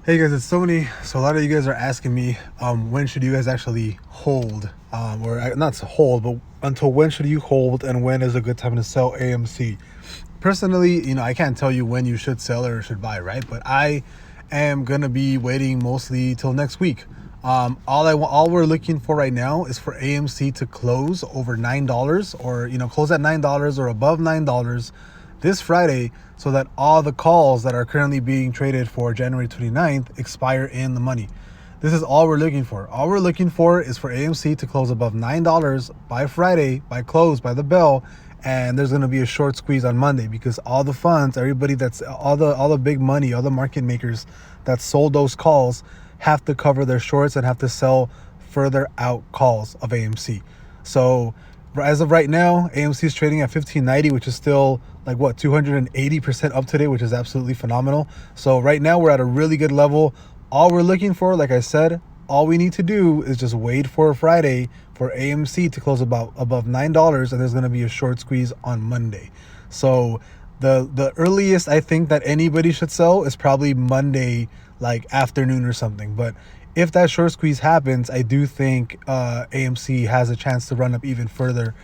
Hey guys, it's Sony. So a lot of you guys are asking me, when should you guys actually hold, not to hold, but until when should you hold, and when is a good time to sell AMC? Personally, I can't tell you when you should sell or should buy, right? But I am gonna be waiting mostly till next week. All we're looking for right now is for AMC to close over $9, or close at $9 or above $9 this Friday, so that all the calls that are currently being traded for January 29th expire in the money. This is all we're looking for. All we're looking for is for AMC to close above $9 by Friday, by close, by the bell, and there's going to be a short squeeze on Monday, because all the funds, everybody that's all the big money, all the market makers that sold those calls have to cover their shorts and have to sell further out calls of AMC. So as of right now, AMC is trading at 1590, which is still like 280% up today, which is absolutely phenomenal. So right now we're at a really good level. All we're looking for, like I said, all we need to do is just wait for Friday for AMC to close above $9, and there's going to be a short squeeze on Monday. So the earliest I think that anybody should sell is probably Monday, like afternoon or something. But if that short squeeze happens, I do think AMC has a chance to run up even further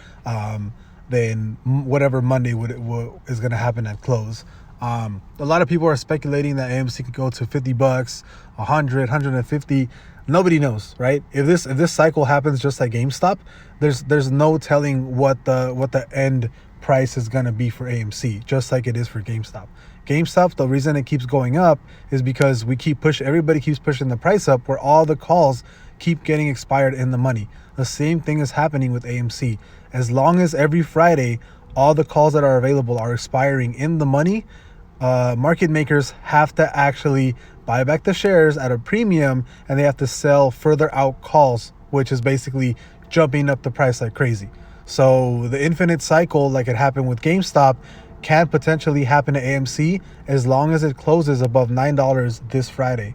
than whatever Monday is going to happen at close. A lot of people are speculating that AMC could go to $50, 100, 150. Nobody knows, right? If this cycle happens just like GameStop, there's no telling what the end price is going to be for AMC, just like it is for GameStop. GameStop, the reason it keeps going up is because everybody keeps pushing the price up, where all the calls keep getting expired in the money. The same thing is happening with AMC. As long as every Friday all the calls that are available are expiring in the money, market makers have to actually buy back the shares at a premium, and they have to sell further out calls, which is basically jumping up the price like crazy. So the infinite cycle, like it happened with GameStop, can potentially happen to AMC as long as it closes above $9 this Friday.